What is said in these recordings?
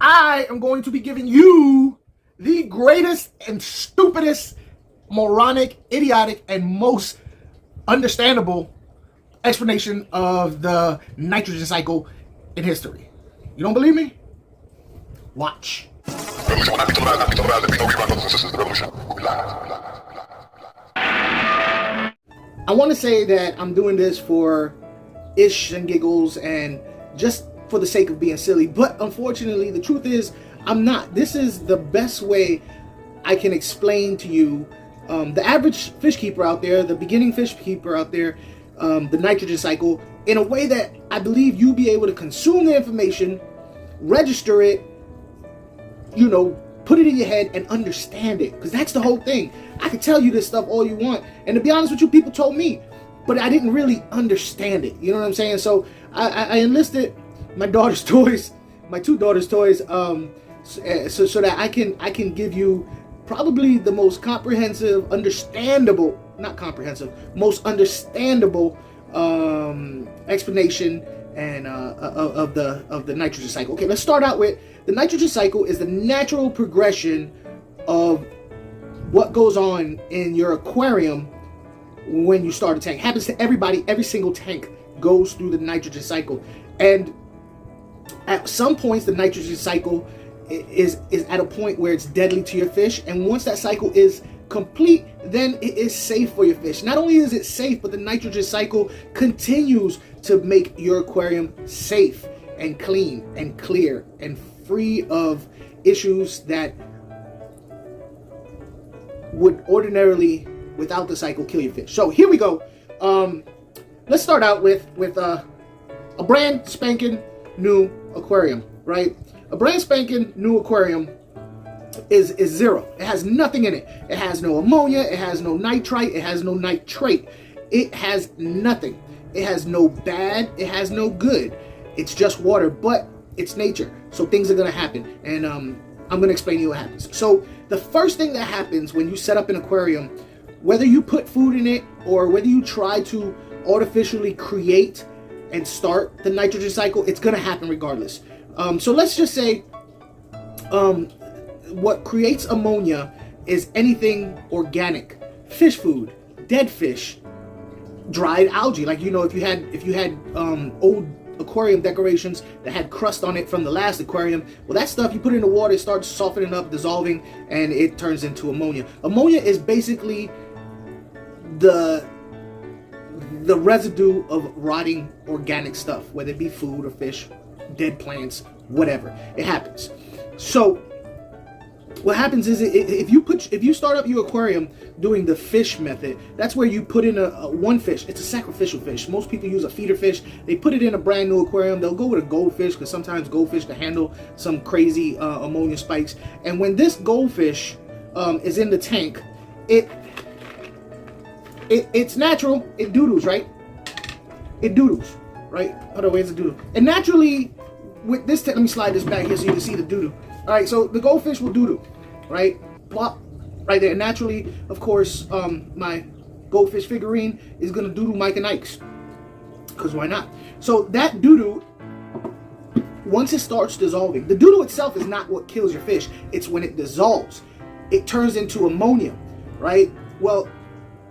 I am going to be giving you the greatest and stupidest, moronic, idiotic, and most understandable explanation of the nitrogen cycle in history. You don't believe me? Watch. I want to say that I'm doing this for ish and giggles and just for the sake of being silly, but unfortunately the truth is I'm not. This is the best way I can explain to you the average fish keeper out there, the beginning fish keeper out there, the nitrogen cycle, in a way that I believe you'll be able to consume the information, register it, you know, put it in your head and understand it. Because that's the whole thing. I could tell you this stuff all you want, and to be honest with you, people told me, but I didn't really understand it. You know what I'm saying? So I enlisted my daughter's toys, my two daughters' toys, so that I can give you probably the most comprehensive, understandable, not comprehensive, most understandable explanation and of the nitrogen cycle. Okay, let's start out with the nitrogen cycle is the natural progression of what goes on in your aquarium when you start a tank. It happens to everybody. Every single tank goes through the nitrogen cycle, and at some points the nitrogen cycle is at a point where it's deadly to your fish, and once that cycle is complete, then it is safe for your fish. Not only is it safe, but the nitrogen cycle continues to make your aquarium safe and clean and clear and free of issues that would ordinarily, without the cycle, kill your fish. So here we go. Let's start out with a brand spanking new aquarium, right? A brand spanking new aquarium is zero. It has nothing in it. It has no ammonia. It has no nitrite. It has no nitrate. It has nothing. It has no bad. It has no good. It's just water, but it's nature. So things are going to happen. And I'm going to explain to you what happens. So the first thing that happens when you set up an aquarium, whether you put food in it or whether you try to artificially create and start the nitrogen cycle, it's going to happen regardless. So let's just say what creates ammonia is anything organic, fish food, dead fish, dried algae. Like, you know, if you had old aquarium decorations that had crust on it from the last aquarium, well, that stuff you put in the water, it starts softening up, dissolving, and it turns into ammonia. Ammonia is basically the residue of rotting organic stuff, whether it be food or fish, dead plants, whatever. It happens. So what happens is if you start up your aquarium doing the fish method, that's where you put in a one fish. It's a sacrificial fish. Most people use a feeder fish. They put it in a brand new aquarium. They'll go with a goldfish because sometimes goldfish can handle some crazy ammonia spikes. And when this goldfish is in the tank, it's natural. It doodles, right? It doodles, right? Hold on, where's the doodle? And naturally, with this, let me slide this back here so you can see the doodle. All right, so the goldfish will doodle, right? Plop, right there. And naturally, of course, my goldfish figurine is gonna doodle Mike and Ike's, because why not? So that doodle, once it starts dissolving, the doodle itself is not what kills your fish. It's when it dissolves, it turns into ammonia, right? Well,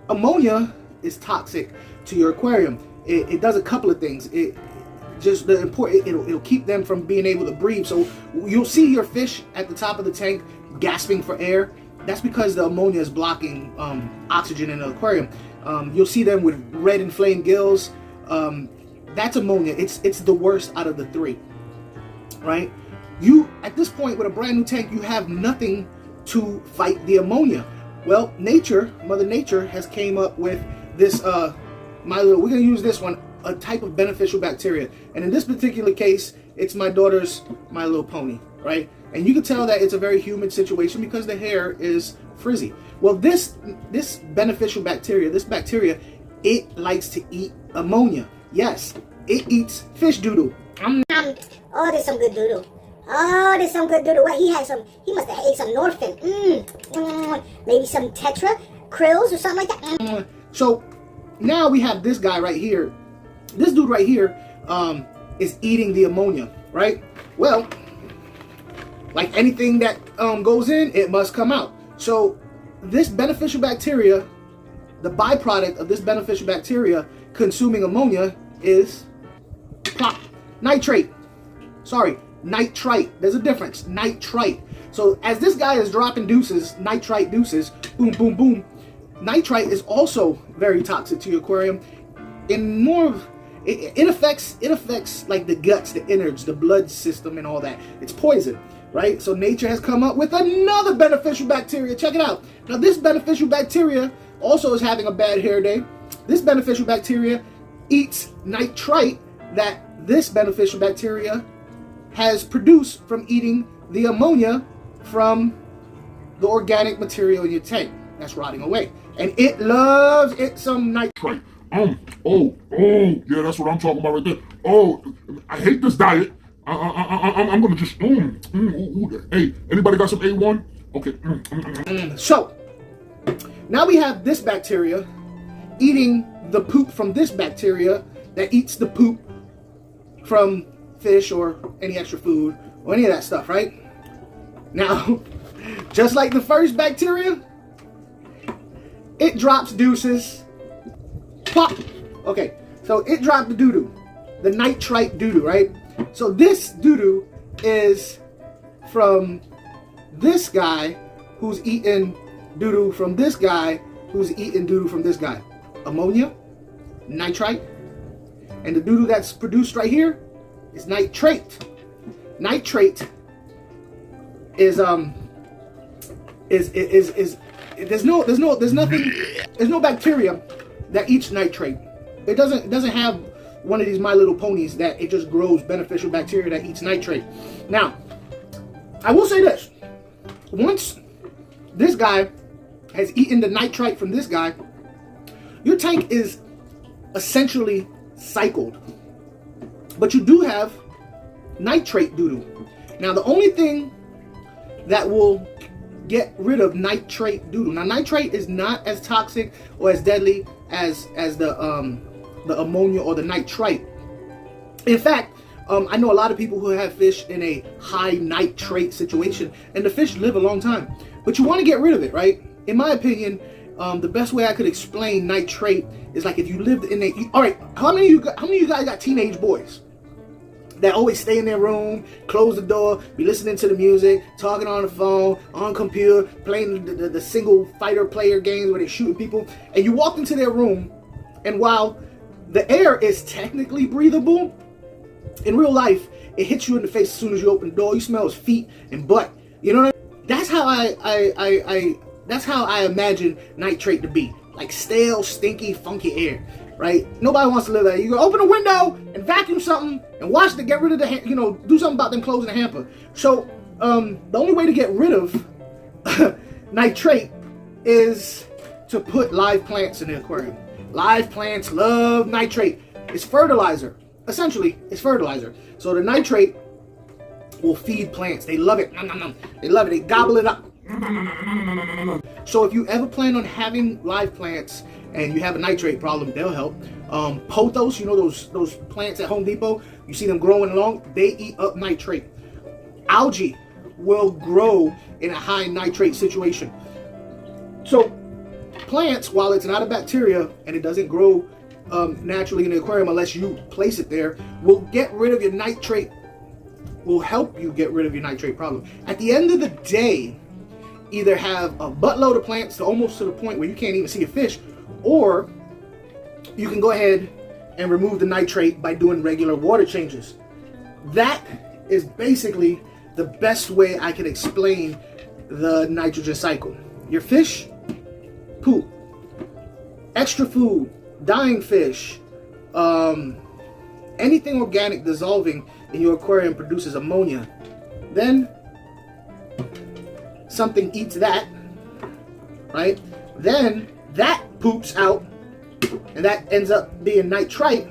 ammonia is toxic to your aquarium. It does a couple of things. It'll keep them from being able to breathe. So you'll see your fish at the top of the tank gasping for air. That's because the ammonia is blocking oxygen in the aquarium. You'll see them with red inflamed gills. That's ammonia. It's the worst out of the three, right? You, at this point with a brand new tank, you have nothing to fight the ammonia. Well, nature, Mother Nature, has came up with this, we're going to use this one, a type of beneficial bacteria. And in this particular case, it's my daughter's My Little Pony, right? And you can tell that it's a very humid situation because the hair is frizzy. Well, this beneficial bacteria, this bacteria, it likes to eat ammonia. Yes, it eats fish doodle. Oh, there's some good doodle. Oh, there's some good doodle. What, he must have ate some Norfin. Maybe some Tetra, krills or something like that. So now we have this guy right here. This dude right here is eating the ammonia, right? Well, Like anything that goes in, it must come out. So this beneficial bacteria, the byproduct of this beneficial bacteria consuming ammonia is nitrate. Sorry, nitrite. There's a difference. Nitrite. So as this guy is dropping deuces, nitrite deuces, boom, boom, boom, nitrite is also very toxic to your aquarium. In more of it affects like the guts, the innards, the blood system, and all that. It's poison, right? So nature has come up with another beneficial bacteria. Check it out. Now this beneficial bacteria also is having a bad hair day. This beneficial bacteria eats nitrite that this beneficial bacteria has produced from eating the ammonia from the organic material in your tank that's rotting away. And it loves it some nitrite. Yeah, that's what I'm talking about right there. Oh, I hate this diet. I'm gonna just, Hey, anybody got some A1? Okay. So, now we have this bacteria eating the poop from this bacteria that eats the poop from fish or any extra food or any of that stuff, right? Now, just like the first bacteria, it drops deuces. Pop. Okay, so it dropped the doo-doo, the nitrite doo-doo, right? So this doo-doo is from this guy who's eating doo-doo from this guy who's eating doo-doo from this guy. Ammonia, nitrite, and the doo-doo that's produced right here is nitrate. Nitrate is there's no bacteria that eats nitrate. It doesn't have one of these My Little Ponies that it just grows beneficial bacteria that eats nitrate. Now, I will say this. Once this guy has eaten the nitrite from this guy, your tank is essentially cycled. But you do have nitrate doo-doo. Now, the only thing that will get rid of nitrate doo-doo. Now, nitrate is not as toxic or as deadly as the ammonia or the nitrite. In fact, I know a lot of people who have fish in a high nitrate situation, and the fish live a long time. But you want to get rid of it, right? In my opinion, the best way I could explain nitrate is like if you lived in a. All right, how many of you guys got teenage boys that always stay in their room, close the door, be listening to the music, talking on the phone, on computer, playing the single fighter player games where they're shooting people, and you walk into their room, and while the air is technically breathable, in real life, it hits you in the face as soon as you open the door. You smell his feet and butt. You know what I mean? That's how that's how I imagine nitrate to be. Like stale, stinky, funky air. Right? Nobody wants to live there. You go open a window and vacuum something and get rid of the, do something about them closing the hamper. So, the only way to get rid of nitrate is to put live plants in the aquarium. Live plants love nitrate. It's fertilizer. Essentially, it's fertilizer. So the nitrate will feed plants. They love it. Nom, nom, nom. They love it. They gobble it up. So if you ever plan on having live plants and you have a nitrate problem, they'll help. Pothos, those plants at Home Depot, you see them growing along, they eat up nitrate. Algae will grow in a high nitrate situation. So plants, while it's not a bacteria and it doesn't grow naturally in the aquarium unless you place it there, will get rid of your nitrate, will help you get rid of your nitrate problem. At the end of the day, either have a buttload of plants to almost to the point where you can't even see a fish, or you can go ahead and remove the nitrate by doing regular water changes. That is basically the best way I can explain the nitrogen cycle. Your fish poop, extra food, dying fish, anything organic dissolving in your aquarium produces ammonia. Then something eats that, right? Then that poops out, and that ends up being nitrite.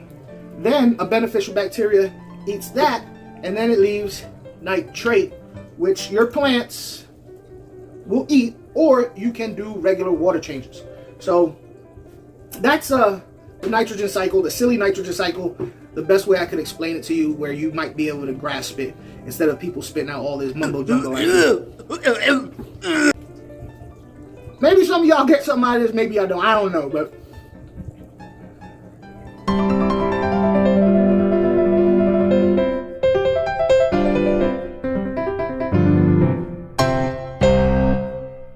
Then a beneficial bacteria eats that, and then it leaves nitrate, which your plants will eat, or you can do regular water changes. So that's the nitrogen cycle, the silly nitrogen cycle. the best way I could explain it to you where you might be able to grasp it instead of people spitting out all this mumbo jumbo. Maybe some of y'all get something out of this, maybe y'all don't. I don't know, but